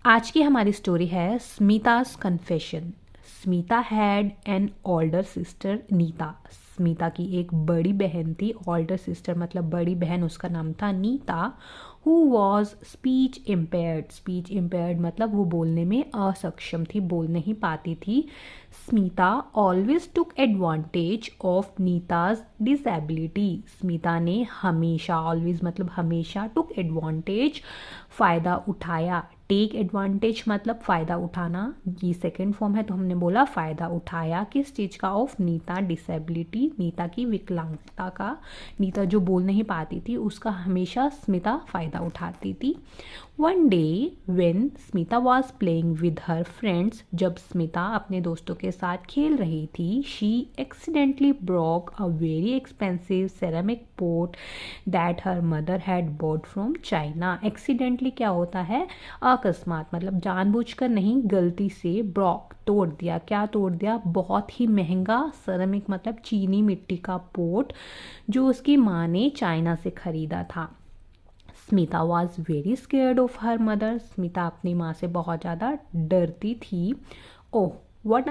आज की हमारी स्टोरी है Smita's confession. Smita had an older sister Nita. Smita की एक बड़ी बहन थी। ओल्डर सिस्टर मतलब बड़ी बहन, उसका नाम था Nita. Who was speech impaired. Speech impaired मतलब वो बोलने में असक्षम थी, बोल नहीं पाती थी। Smita always took advantage of Nita's disability. Smita ने हमेशा, ऑलवेज मतलब हमेशा, टुक एडवांटेज फ़ायदा उठाया। टेक एडवांटेज मतलब फ़ायदा उठाना, ये सेकेंड फॉर्म है, तो हमने बोला फ़ायदा उठाया किस चीज़ का? ऑफ नीता डिसेबिलिटी, नीता की विकलांगता का। नीता जो बोल नहीं पाती थी उसका हमेशा स्मिता फ़ायदा उठाती थी। One day when Smita was playing with her friends, जब स्मिता अपने दोस्तों के साथ खेल रही थी, she accidentally broke a very expensive ceramic pot that her mother had bought from China. Accidentally क्या होता है? अकस्मात, मतलब जानबूझकर नहीं, गलती से। ब्रॉक तोड़ दिया। क्या तोड़ दिया? बहुत ही महंगा सेरेमिक मतलब चीनी मिट्टी का पोट जो उसकी माँ ने चाइना से खरीदा था। Smita was very scared of her mother. Smita अपनी माँ से बहुत ज़्यादा डरती थी। Oh what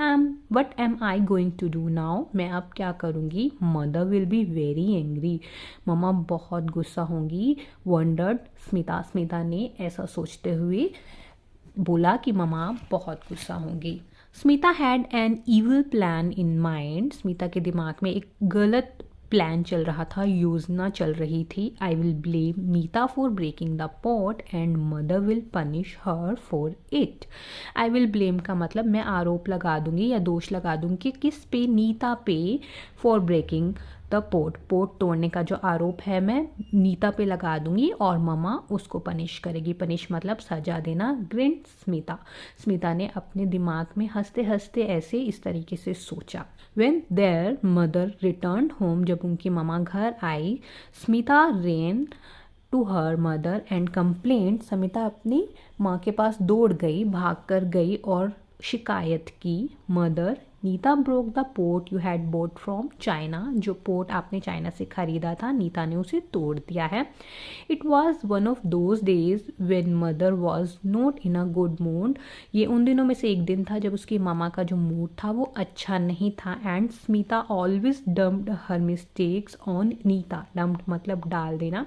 am I going to do now? मैं अब क्या करूँगी? Mother will be very angry. मम्मा बहुत गुस्सा होंगी। वंडर्ड स्मिता। स्मिता ने ऐसा सोचते हुए बोला कि मम्मा बहुत गुस्सा होंगी। Smita had N evil plan in mind. Smita के दिमाग में एक गलत प्लान चल रहा था, योजना चल रही थी। I will blame Nita for breaking the pot and mother will punish her for it. I will blame का मतलब मैं आरोप लगा दूंगी या दोष लगा दूंगी किस पे? नीता पे। For breaking the pot, pot तोड़ने का जो आरोप है मैं नीता पे लगा दूंगी और मम्मा उसको पनिश करेगी। पनिश मतलब सजा देना। ग्रिंट स्मिता। स्मिता ने अपने दिमाग में हंसते हंसते ऐसे इस तरीके से सोचा। When their mother returned home, जब उनकी ममा घर आई, Smita ran to her mother and complaint. Smita अपनी माँ के पास दौड़ गई, भाग कर गई और शिकायत की। Mother, Nita broke the pot you had bought from China. जो पोट आपने चाइना से खरीदा था, नीता ने उसे तोड़ दिया है। It was one of those days when mother was not in a good mood. ये उन दिनों में से एक दिन था जब उसकी मामा का जो मूड था वो अच्छा नहीं था। And Smita always dumped her mistakes on Nita. Dumped मतलब डाल देना।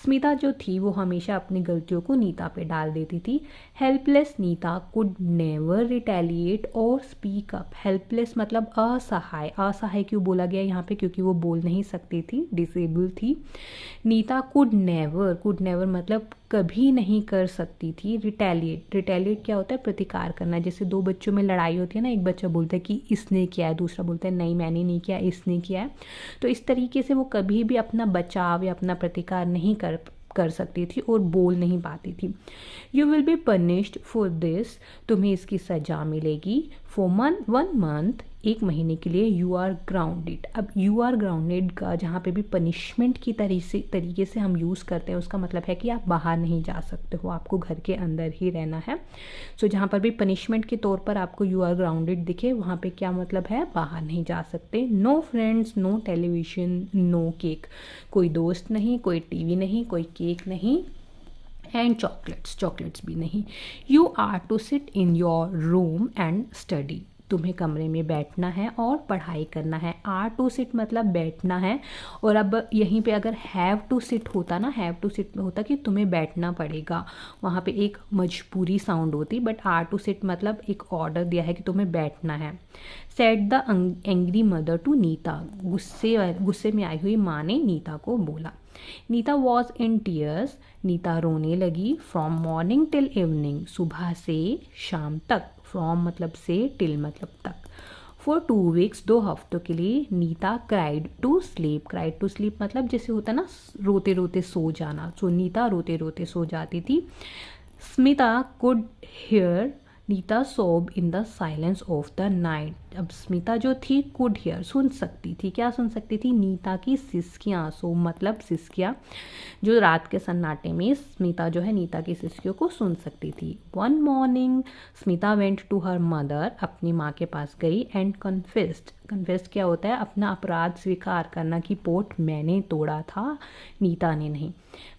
स्मिता जो थी वो हमेशा अपनी गलतियों को नीता पे डाल देती थी। Helpless Nita could never retaliate और स्पीक अप। हेल्पलेस मतलब असहाय। असहाय क्यों बोला गया यहाँ पे? क्योंकि वो बोल नहीं सकती थी, डिसेबल थी। नीता कुड नेवर मतलब कभी नहीं कर सकती थी। रिटेलिएट, रिटेलिएट क्या होता है? प्रतिकार करना। जैसे दो बच्चों में लड़ाई होती है ना, एक बच्चा बोलता है कि इसने किया है, दूसरा बोलता है नहीं मैंने नहीं किया, इसने किया है। तो इस तरीके से वो कभी भी अपना बचाव या अपना प्रतिकार नहीं कर सकती थी और बोल नहीं पाती थी। You will be punished for this, तुम्हें इसकी सजा मिलेगी। फॉर 1 मंथ, एक महीने के लिए। You are grounded. अब यू आर ग्राउंडेड का जहाँ पे भी पनिशमेंट की तरीके से हम यूज़ करते हैं, उसका मतलब है कि आप बाहर नहीं जा सकते हो, आपको घर के अंदर ही रहना है। सो जहाँ पर भी पनिशमेंट के तौर पर आपको यू आर ग्राउंडेड दिखे, वहाँ पे क्या मतलब है? बाहर नहीं जा सकते। No friends, no television, no cake. कोई दोस्त नहीं, कोई टीवी नहीं, कोई केक नहीं, एंड चॉकलेट्स भी नहीं। You are to sit in your room and study. तुम्हें कमरे में बैठना है और पढ़ाई करना है। आर टू सिट मतलब बैठना है। और अब यहीं पे अगर हैव टू सिट होता ना, हैव टू सिट में होता कि तुम्हें बैठना पड़ेगा, वहाँ पे एक मजबूरी साउंड होती। बट आर टू सिट मतलब एक ऑर्डर दिया है कि तुम्हें बैठना है। Said the angry mother to Nita. गुस्से में आई हुई माँ ने नीता को बोला। Nita was in tears. Nita रोने लगी। फ्रॉम मॉर्निंग टिल इवनिंग, सुबह से शाम तक। फ्रॉम मतलब से, टिल मतलब तक। फॉर 2 वीक्स, 2 हफ्तों के लिए। Nita cried to sleep. Cried to sleep मतलब जैसे होता ना रोते रोते सो जाना। सो नीता रोते रोते सो जाती थी। स्मिता कुड हेयर नीता सोब in the silence of the night. अब स्मिता जो थी कुड हियर, सुन सकती थी। क्या सुन सकती थी? नीता की सिसकियाँ। सो मतलब सिसकियाँ, जो रात के सन्नाटे में स्मिता जो है नीता की सिसकियों को सुन सकती थी। One morning Smita went to her mother, अपनी माँ के पास गई एंड कन्फेस्ड। कन्फेस्ड क्या होता है? अपना अपराध स्वीकार करना कि पोट मैंने तोड़ा था, नीता ने नहीं।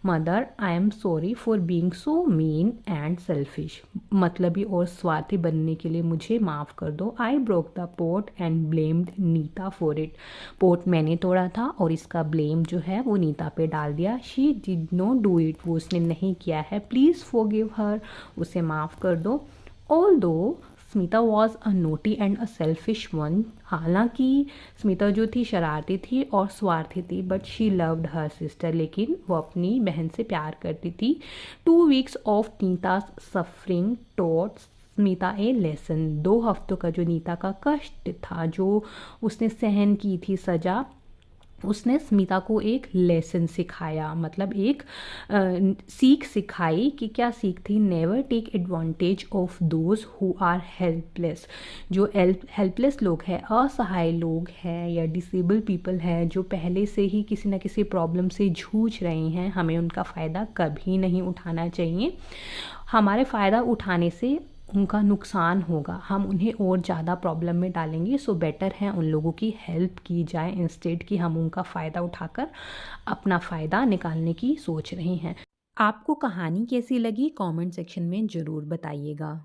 Mother, I am sorry for being so mean and selfish. मतलबी और स्वार्थी बनने के लिए मुझे माफ़ कर दो। I broke the pot and blamed Nita for it. Pot मैंने तोड़ा था और इसका ब्लेम जो है वो नीता पे डाल दिया। She did not do it, वो उसने नहीं किया है। प्लीज़ फॉरगिव हर, उसे माफ़ कर दो। Although Smita was a naughty and a selfish one, हालांकि स्मिता जो थी शरारती थी और स्वार्थी थी, but she loved her sister, लेकिन वो अपनी बहन से प्यार करती थी। 2 weeks of Nita's suffering taught Smita a lesson. 2 हफ्तों का जो नीता का कष्ट था, जो उसने सहन की थी सजा, उसने स्मिता को एक लेसन सिखाया, मतलब एक सीख सिखाई। कि क्या सीख थी? Never take advantage of those who are helpless. जो हेल्पलेस लोग हैं, असहाय लोग हैं या डिसेबल पीपल हैं, जो पहले से ही किसी न किसी प्रॉब्लम से जूझ रहे हैं, हमें उनका फ़ायदा कभी नहीं उठाना चाहिए। हमारे फ़ायदा उठाने से उनका नुकसान होगा, हम उन्हें और ज़्यादा प्रॉब्लम में डालेंगे। सो बेटर है उन लोगों की हेल्प की जाए, इंस्टेड कि हम उनका फ़ायदा उठाकर अपना फ़ायदा निकालने की सोच रहे हैं। आपको कहानी कैसी लगी? कमेंट सेक्शन में ज़रूर बताइएगा।